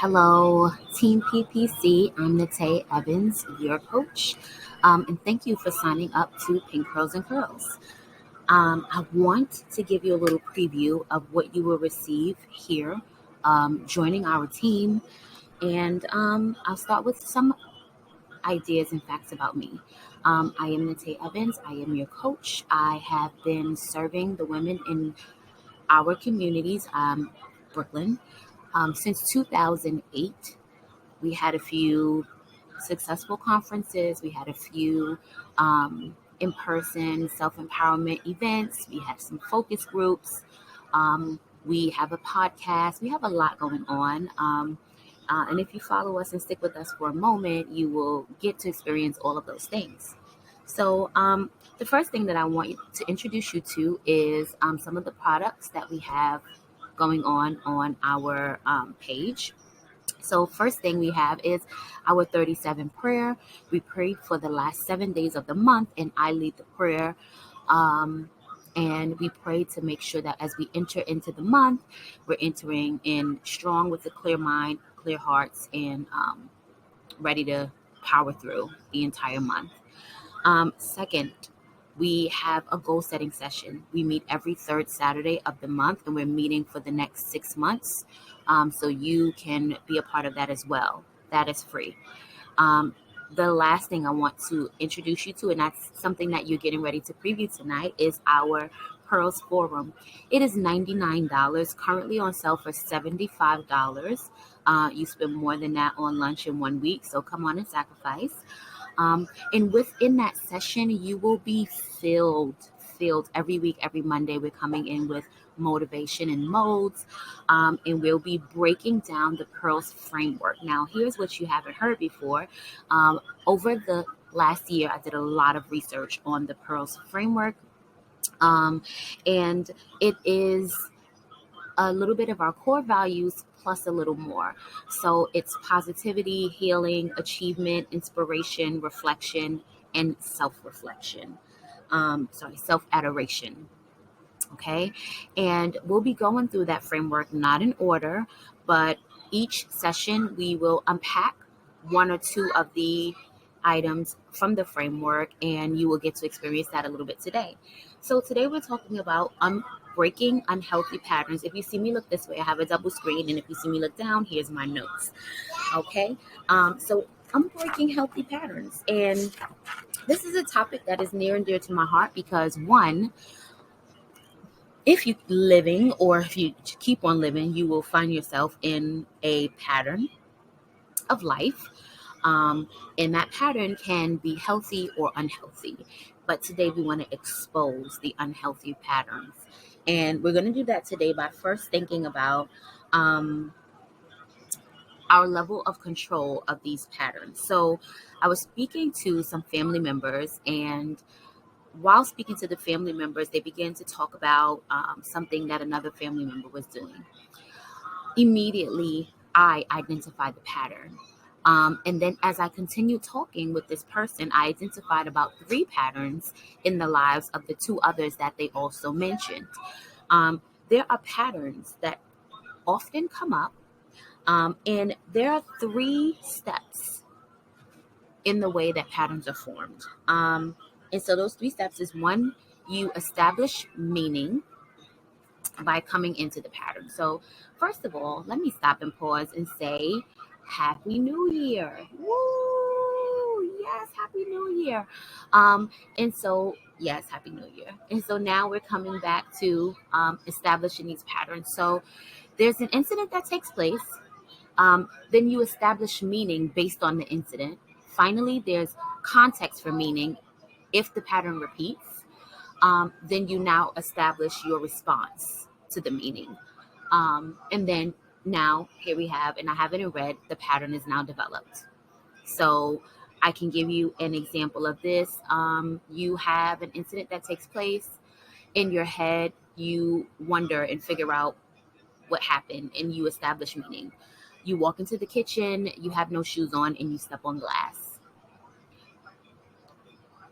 Hello, Team PPC. I'm Nate Evans, your coach, and thank you for signing up to Pink Pearls and Curls. I want to give you a little preview of what you will receive here joining our team, and I'll start with some ideas and facts about me. I am Nate Evans. I am your coach. I have been serving the women in our communities, Brooklyn, since 2008. We had a few successful conferences. We had a few in-person self-empowerment events. We had some focus groups. We have a podcast. We have a lot going on. And if you follow us and stick with us for a moment, you will get to experience all of those things. So the first thing that I want to introduce you to is some of the products that we have going on our page. So first thing we have is our 37 prayer. We pray for the last 7 days of the month, and I lead the prayer. And we pray to make sure that as we enter into the month, we're entering in strong with a clear mind, clear hearts, and ready to power through the entire month. Second, we have a goal setting session. We meet every third Saturday of the month, and we're meeting for the next 6 months. So you can be a part of that as well. That is free. The last thing I want to introduce you to, and that's something that you're getting ready to preview tonight, is our Pearls Forum. It is $99, currently on sale for $75. You spend more than that on lunch in 1 week, so come on and sacrifice. And within that session, you will be filled every week, every Monday. We're coming in with motivation and modes, and we'll be breaking down the Pearls framework. Now, here's what you haven't heard before. Over the last year, I did a lot of research on the Pearls framework, and it is a little bit of our core values plus a little more. So it's positivity, healing, achievement, inspiration, reflection, and self-reflection. Self-adoration. Okay. And we'll be going through that framework, not in order, but each session we will unpack one or two of the items from the framework, and you will get to experience that a little bit today. So today we're talking about breaking unhealthy patterns. If you see me look this way, I have a double screen, and if you see me look down, here's my notes. Okay. So I'm breaking healthy patterns, and this is a topic that is near and dear to my heart because one, if you living or if you keep on living, you will find yourself in a pattern of life. And that pattern can be healthy or unhealthy. But today we want to expose the unhealthy patterns. And we're going to do that today by first thinking about our level of control of these patterns. So I was speaking to some family members, and while speaking to the family members, they began to talk about something that another family member was doing. Immediately, I identified the pattern. And then as I continued talking with this person, I identified about 3 patterns in the lives of the 2 others that they also mentioned. There are patterns that often come up, and there are 3 steps in the way that patterns are formed. And so those 3 steps is 1, you establish meaning by coming into the pattern. So first of all, let me stop and pause and say, Happy New Year. Woo! Yes, Happy New Year. Yes, Happy New Year. And so now we're coming back to establishing these patterns. So there's an incident that takes place. Then you establish meaning based on the incident. Finally, there's context for meaning. If the pattern repeats, then you now establish your response to the meaning. And then now here we have, and I have it in red, the pattern is now developed. So I can give you an example of this. You have an incident that takes place in your head. You wonder and figure out what happened, and you establish meaning. You walk into the kitchen, you have no shoes on, and you step on glass.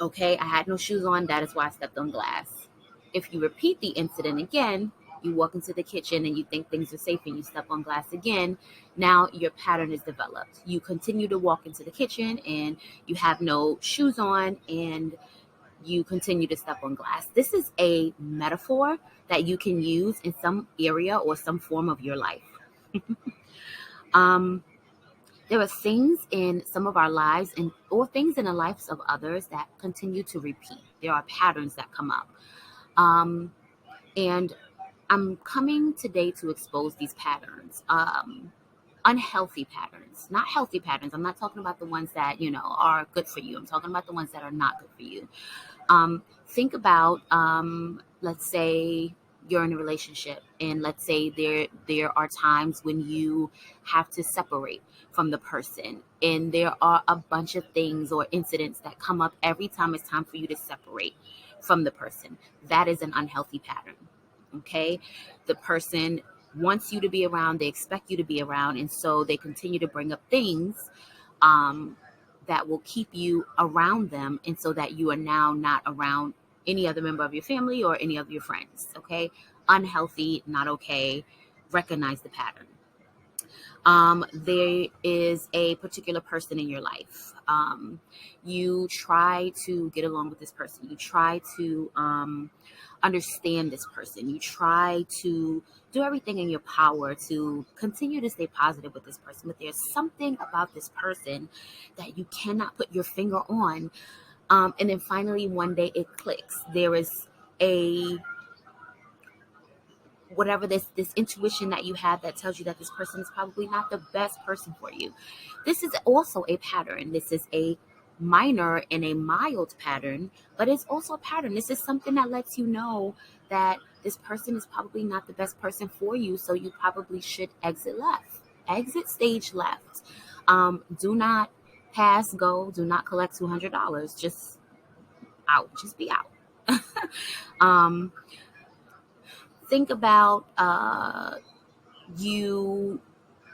Okay, I had no shoes on, that is why I stepped on glass. If you repeat the incident again, you walk into the kitchen and you think things are safe and you step on glass again. Now your pattern is developed. You continue to walk into the kitchen and you have no shoes on and you continue to step on glass. This is a metaphor that you can use in some area or some form of your life. um, there are things in some of our lives or things in the lives of others that continue to repeat. There are patterns that come up. And I'm coming today to expose these patterns. Unhealthy patterns, not healthy patterns. I'm not talking about the ones that, are good for you. I'm talking about the ones that are not good for you. Think about, let's say you're in a relationship and let's say there are times when you have to separate from the person and there are a bunch of things or incidents that come up every time it's time for you to separate from the person. That is an unhealthy pattern. Okay. The person wants you to be around, they expect you to be around, and so they continue to bring up things that will keep you around them, and so that you are now not around any other member of your family or any of your friends. Okay. Unhealthy, not okay. Recognize the pattern. There is a particular person in your life. You try to get along with this person. You try to understand this person. You try to do everything in your power to continue to stay positive with this person. But there's something about this person that you cannot put your finger on. And then finally, one day it clicks. There is a whatever this intuition that you have that tells you that this person is probably not the best person for you. This is also a pattern. This is a minor and a mild pattern, but it's also a pattern. This is something that lets you know that this person is probably not the best person for you, so you probably should exit stage left. Do not pass go, do not collect $200. Just be out. Think about you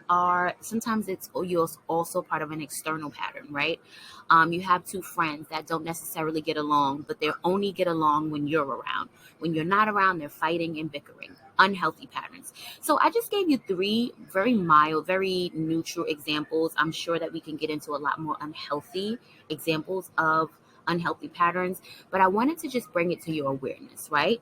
are sometimes you're also part of an external pattern, right? You have two friends that don't necessarily get along, but they only get along when you're around. When you're not around, they're fighting and bickering. Unhealthy patterns. So I just gave you 3 very mild, very neutral examples. I'm sure that we can get into a lot more unhealthy examples of unhealthy patterns, but I wanted to just bring it to your awareness, right?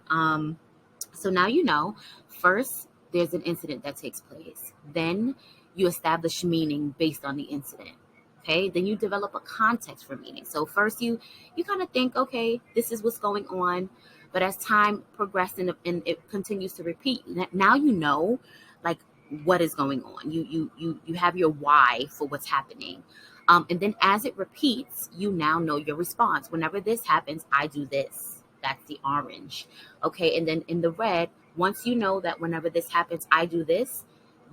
So now you know, first, there's an incident that takes place. Then you establish meaning based on the incident. Okay. Then you develop a context for meaning. So first you kind of think, okay, this is what's going on. But as time progresses and it continues to repeat, now you know like what is going on. You have your why for what's happening. And then as it repeats, you now know your response. Whenever this happens, I do this. That's the orange. Okay. And then in the red, once you know that whenever this happens, I do this,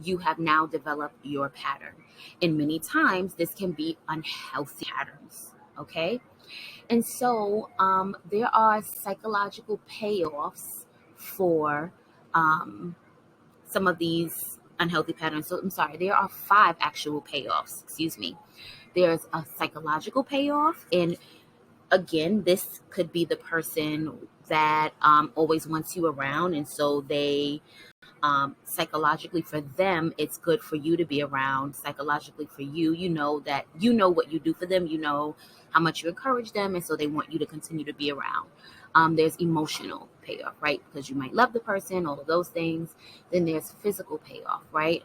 you have now developed your pattern. And many times this can be unhealthy patterns. Okay. And so there are psychological payoffs for some of these unhealthy patterns. So I'm sorry, there are 5 actual payoffs. Excuse me. There's a psychological payoff. And again, this could be the person that always wants you around. And so they psychologically for them, it's good for you to be around. Psychologically for you, you know that you know what you do for them, you know how much you encourage them, and so they want you to continue to be around. There's emotional payoff, right? Because you might love the person, all of those things. Then there's physical payoff, right?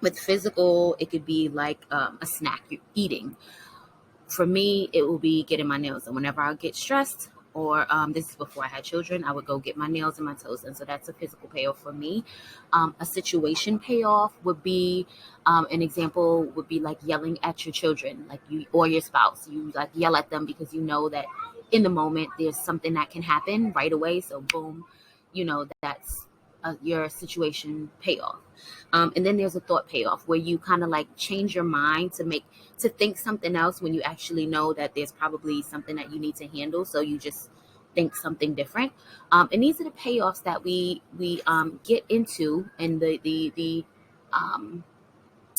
With physical, it could be like a snack you're eating. For me, it will be getting my nails done. Whenever I get stressed, or this is before I had children, I would go get my nails and my toes done. So that's a physical payoff for me. A situation payoff would be, an example would be like yelling at your children, like you or your spouse. You like yell at them because you know that in the moment there's something that can happen right away. So boom, that's your situation payoff. And then there's a thought payoff where you kind of like change your mind to think something else when you actually know that there's probably something that you need to handle. So you just think something different. And these are the payoffs that we get into, and the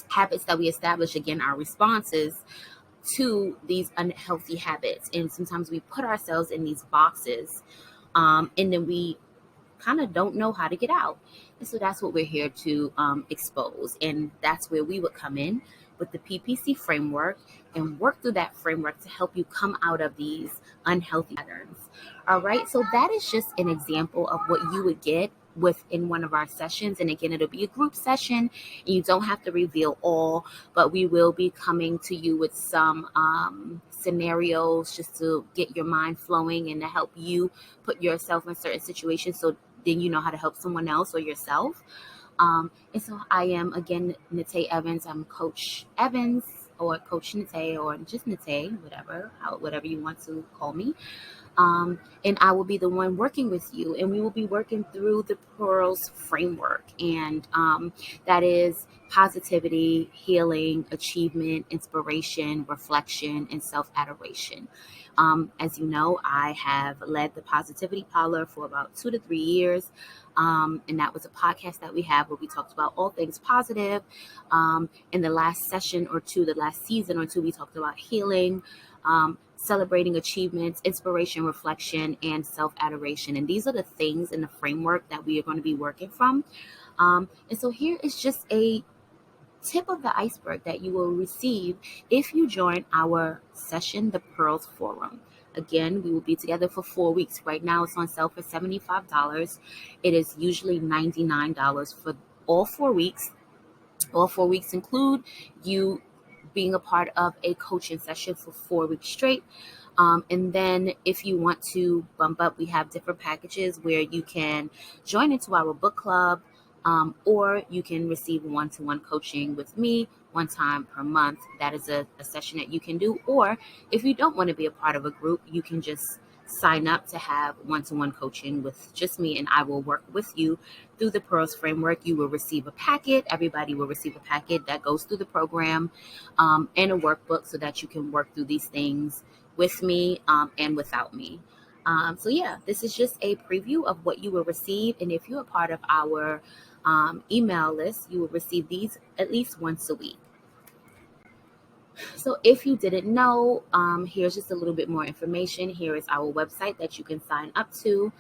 habits that we establish, again, our responses to these unhealthy habits. And sometimes we put ourselves in these boxes, and then we kind of don't know how to get out. And so that's what we're here to expose. And that's where we would come in with the PPC framework and work through that framework to help you come out of these unhealthy patterns. All right. So that is just an example of what you would get within one of our sessions. And again, it'll be a group session, and you don't have to reveal all, but we will be coming to you with some scenarios just to get your mind flowing and to help you put yourself in certain situations so then you know how to help someone else or yourself. And so I am, again, Nate Evans. I'm Coach Evans, or Coach Nate, or just Nate, whatever you want to call me. And I will be the one working with you, and we will be working through the Pearls framework. And that is positivity, healing, achievement, inspiration, reflection, and self-adoration. As you know, I have led the Positivity Parlor for about 2 to 3 years. And that was a podcast that we have where we talked about all things positive. In the last season or two, we talked about healing, celebrating achievements, inspiration, reflection, and self-adoration. And these are the things in the framework that we are going to be working from. And so here is just a tip of the iceberg that you will receive if you join our session, the Pearls Forum. Again, we will be together for 4 weeks. Right now, it's on sale for $75. It is usually $99 for all 4 weeks. All 4 weeks include you being a part of a coaching session for 4 weeks straight. And then if you want to bump up, we have different packages where you can join into our book club, or you can receive one-to-one coaching with me 1 time per month. That is a session that you can do. Or if you don't want to be a part of a group, you can just sign up to have one-to-one coaching with just me, and I will work with you through the Pearls framework. You will receive a packet. Everybody will receive a packet that goes through the program, and a workbook so that you can work through these things with me and without me. So yeah, this is just a preview of what you will receive. And if you're a part of our email list, you will receive these at least once a week. So if you didn't know, here's just a little bit more information. Here is our website that you can sign up to.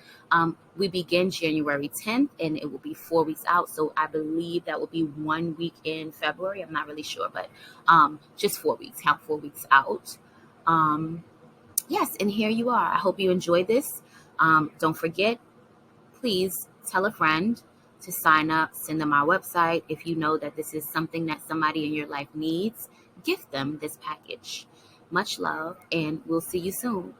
We begin January 10th, and it will be 4 weeks out. So I believe that will be 1 week in February. I'm not really sure, but just 4 weeks. Count 4 weeks out. Yes, and here you are. I hope you enjoyed this. Don't forget, please tell a friend to sign up, send them our website. If you know that this is something that somebody in your life needs, gift them this package. Much love, and we'll see you soon.